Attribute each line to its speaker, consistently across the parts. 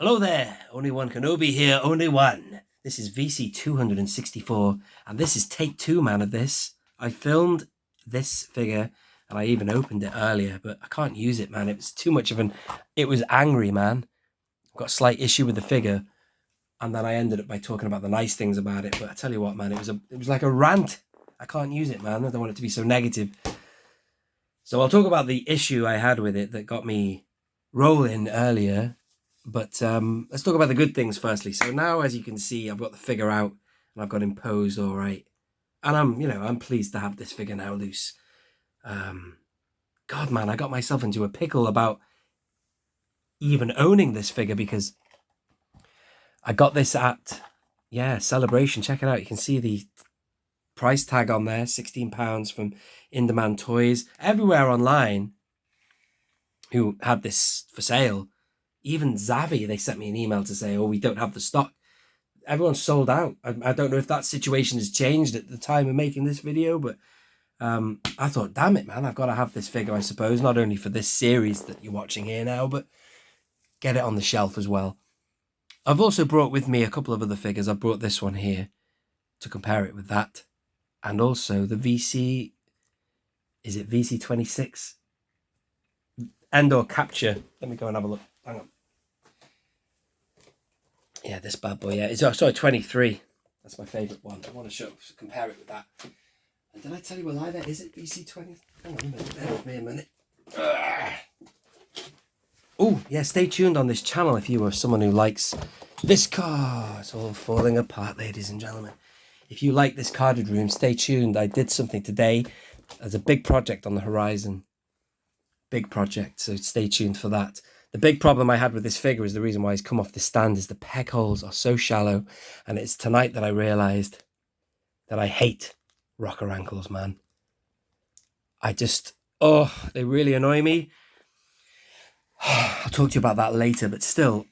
Speaker 1: Hello there, only one Kenobi here, only one. This is VC264, and this is take 2, man, of this. I filmed this figure, and I even opened it earlier, but I can't use it, man. It was too much of an... It was angry, man. I've got a slight issue with the figure, and then I ended up by talking about the nice things about it, but I tell you what, man, it was like a rant. I can't use it, man. I don't want it to be so negative. So I'll talk about the issue I had with it that got me rolling earlier. But let's talk about the good things firstly. So now, as you can see, I've got the figure out and I've got him posed all right. And I'm pleased to have this figure now loose. God, man, I got myself into a pickle about even owning this figure because I got this at, Celebration. Check it out. You can see the price tag on there, £16 from In Demand Toys. Everywhere online who had this for sale. Even Zavi, they sent me an email to say, oh, we don't have the stock. Everyone's sold out. I don't know if that situation has changed at the time of making this video, but I thought, damn it, man, I've got to have this figure, I suppose, not only for this series that you're watching here now, but get it on the shelf as well. I've also brought with me a couple of other figures. I've brought this one here to compare it with that. And also the VC, is it VC26? Endor Capture. Let me go and have a look. Hang on. Yeah, this bad boy. Yeah, it's sorry, 23. That's my favourite one. I want to compare it with that. And did I tell you a lie there? Is it VC20? Hang on a minute. Bear with me a minute. Oh, yeah. Stay tuned on this channel if you are someone who likes this car. It's all falling apart, ladies and gentlemen. If you like this carded room, stay tuned. I did something today. There's a big project on the horizon. Big project, so stay tuned for that. The big problem I had with this figure is the reason why he's come off the stand is the peg holes are so shallow, and it's tonight that I realised that I hate rocker ankles, man. They really annoy me. I'll talk to you about that later, but still,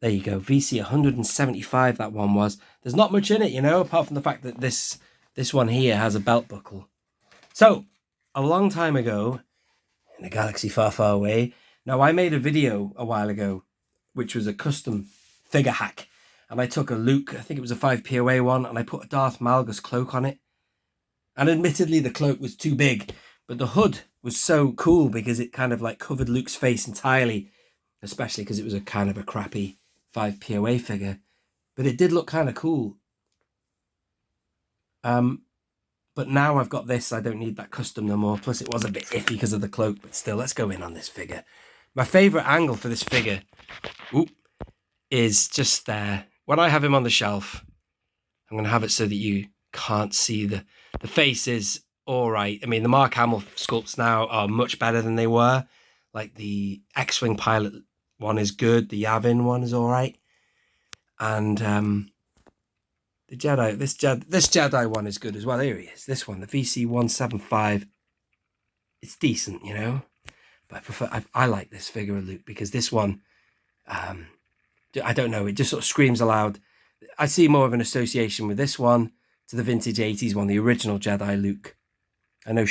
Speaker 1: there you go. VC 175, that one was. There's not much in it, apart from the fact that this one here has a belt buckle. So, a long time ago, in a galaxy far, far away. Now, I made a video a while ago, which was a custom figure hack. And I took a Luke, I think it was a 5 POA one, and I put a Darth Malgus cloak on it. And admittedly, the cloak was too big, but the hood was so cool because it kind of like covered Luke's face entirely, especially because it was a kind of a crappy 5 POA figure. But it did look kind of cool. But now I've got this, I don't need that custom no more. Plus it was a bit iffy because of the cloak, but still, let's go in on this figure. My favourite angle for this figure is just there. When I have him on the shelf, I'm going to have it so that you can't see the face is all right. I mean, the Mark Hamill sculpts now are much better than they were. Like the X-Wing pilot one is good. The Yavin one is all right. And the Jedi, this Jedi one is good as well. Here he is. This one, the VC175. It's decent, But I like this figure of Luke because this one, I don't know, it just sort of screams aloud. I see more of an association with this one to the vintage 80s one, the original Jedi Luke. I know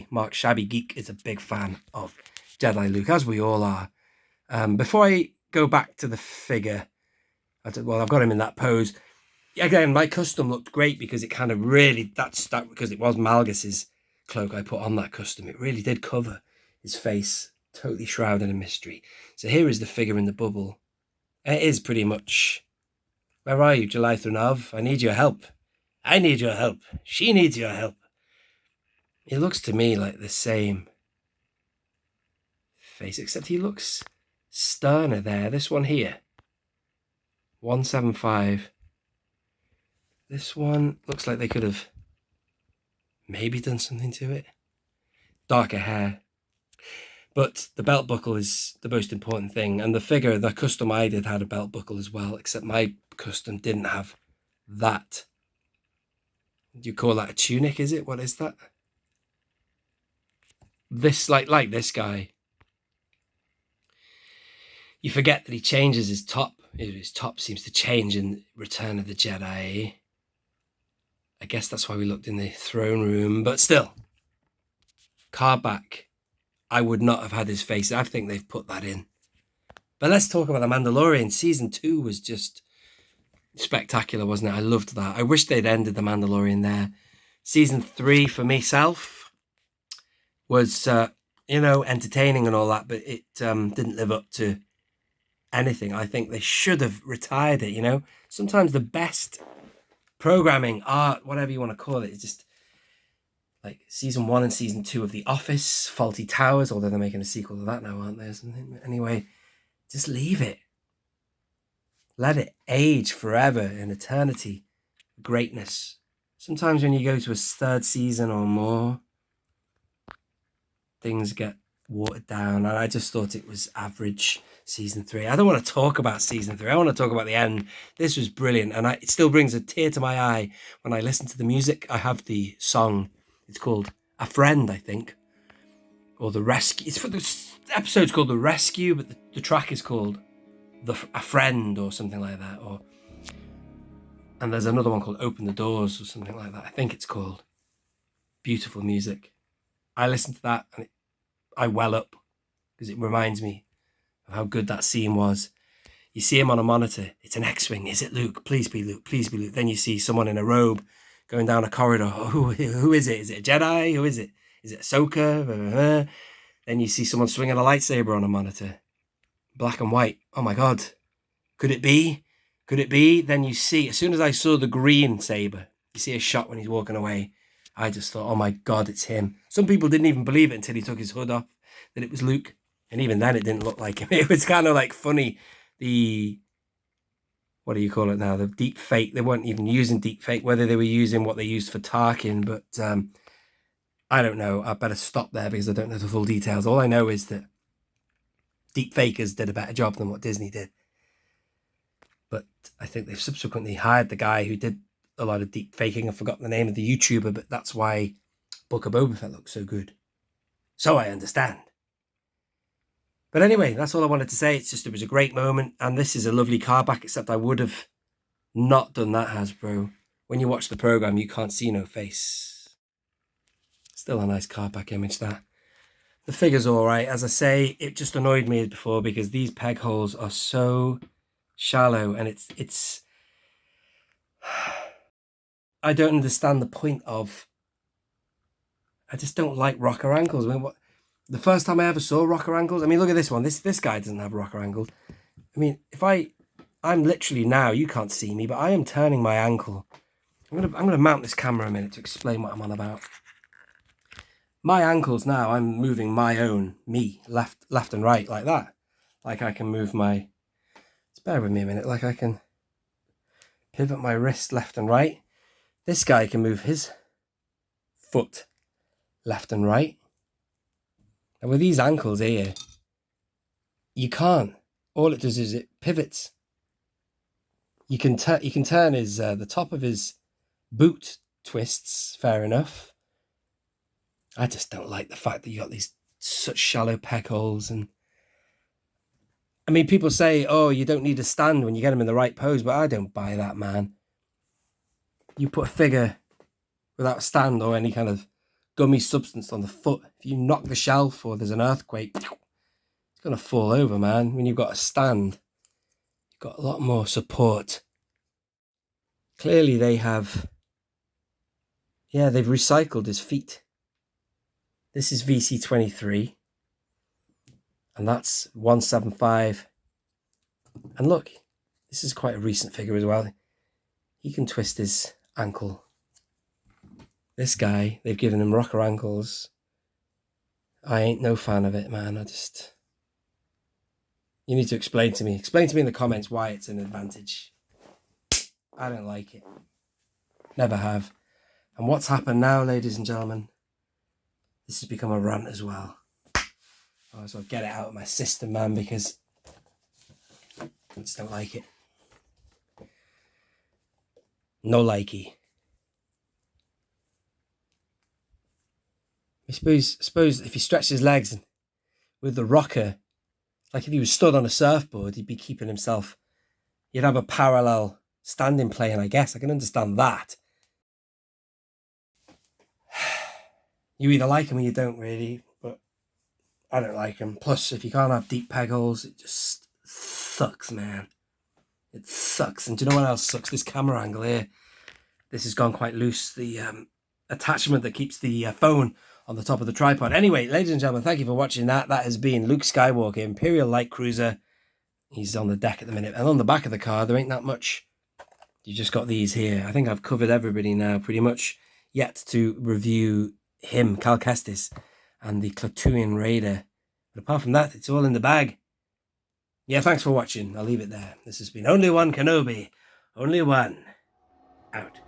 Speaker 1: Mark Shabby Geek is a big fan of Jedi Luke, as we all are. Before I go back to the figure, I've got him in that pose. Again, my custom looked great because it kind of really, that's because it was Malgus's cloak I put on that custom. It really did cover his face, totally shrouded in mystery. So here is the figure in the bubble. It is pretty much, where are you, July Thranov? I need your help. I need your help. She needs your help. It looks to me like the same face, except he looks sterner there. This one here, 175. This one looks like they could have maybe done something to it. Darker hair. But the belt buckle is the most important thing. And the figure, the custom I did had a belt buckle as well, except my custom didn't have that. Do you call that a tunic, is it? What is that? This, like this guy. You forget that he changes his top. His top seems to change in Return of the Jedi. I guess that's why we looked in the throne room, but still, card back. I would not have had his face. I think they've put that in. But let's talk about The Mandalorian. Season 2 was just spectacular, wasn't it? I loved that. I wish they'd ended The Mandalorian there. Season 3 for myself was, entertaining and all that, but it didn't live up to anything. I think they should have retired it. Sometimes the best programming, art, whatever you want to call it, is just like season 1 and season 2 of The Office, Faulty Towers, although they're making a sequel to that now, aren't they? Anyway, just leave it. Let it age forever in eternity. Greatness. Sometimes when you go to a third season or more, things get watered down, and I just thought it was average. Season 3. I don't want to talk about season 3. I want to talk about the end. This was brilliant, and it still brings a tear to my eye when I listen to the music. I have the song. It's called A Friend, I think, or The Rescue. It's for the episode's called The Rescue, but the track is called A Friend or something like that. And there's another one called Open the Doors or something like that. I think it's called. Beautiful music. I listen to that and I well up because it reminds me of how good that scene was. You see him on a monitor. It's an X-Wing. Is it Luke? Please be Luke. Please be Luke. Then you see someone in a robe going down a corridor. Oh, who is it? Is it a Jedi? Who is it? Is it Ahsoka? Then you see someone swinging a lightsaber on a monitor. Black and white. Oh my God. Could it be? Could it be? Then you see, as soon as I saw the green saber, you see a shot when he's walking away. I just thought, oh my God, it's him. Some people didn't even believe it until he took his hood off, that it was Luke. And even then, it didn't look like him. It was kind of like funny. What do you call it now? The deep fake. They weren't even using deep fake, whether they were using what they used for Tarkin. But I don't know. I better stop there because I don't know the full details. All I know is that deep fakers did a better job than what Disney did. But I think they've subsequently hired the guy who did a lot of deep faking. I've forgotten the name of the YouTuber, but that's why Book of Boba Fett looks so good. So I understand. But anyway, that's all I wanted to say. It's just, it was a great moment. And this is a lovely car back, except I would have not done that, Hasbro. When you watch the program, you can't see no face. Still a nice car back image, that. The figure's all right. As I say, it just annoyed me before because these peg holes are so shallow, and it's I don't understand the point of. I just don't like rocker ankles. I mean, the first time I ever saw rocker ankles, I mean, look at this one. This guy doesn't have rocker ankles. I mean, if I'm literally now, you can't see me, but I am turning my ankle. I'm gonna mount this camera a minute to explain what I'm on about. My ankles now, I'm moving my own, left and right like that. Like I can move my, bear with me a minute, like I can pivot my wrist left and right. This guy can move his foot left and right. And with these ankles here, you can't. All it does is it pivots. You can turn his the top of his boot twists, fair enough. I just don't like the fact that you got these such shallow peg holes. And I mean, people say, oh, you don't need a stand when you get them in the right pose, but I don't buy that, man. You put a figure without a stand or any kind of gummy substance on the foot, if you knock the shelf or there's an earthquake, it's going to fall over, man. When you've got a stand, you've got a lot more support. Clearly they have, they've recycled his feet. This is VC23, and that's 175. And look, this is quite a recent figure as well. He can twist his ankle. This guy, they've given him rocker ankles. I ain't no fan of it, man. You need to explain to me in the comments why it's an advantage. I don't like it. Never have. And what's happened now, ladies and gentlemen? This has become a rant as well. I might as well get it out of my system, man, because I just don't like it. No likey. I suppose if he stretched his legs with the rocker, like if he was stood on a surfboard, he'd be keeping himself. You'd have a parallel standing plane, I guess. I can understand that. You either like him or you don't, really, but I don't like him. Plus, if you can't have deep peg holes, it just sucks, man. It sucks. And do you know what else sucks? This camera angle here. This has gone quite loose. The attachment that keeps the phone on the top of the tripod. Anyway, ladies and gentlemen, thank you for watching that. That has been Luke Skywalker, Imperial Light Cruiser. He's on the deck at the minute. And on the back of the car, there ain't that much. You just got these here. I think I've covered everybody now, pretty much. Yet to review him, Cal Kestis, and the Klatooinian Raider. But apart from that, it's all in the bag. Yeah, thanks for watching. I'll leave it there. This has been Only One Kenobi. Only one. Out.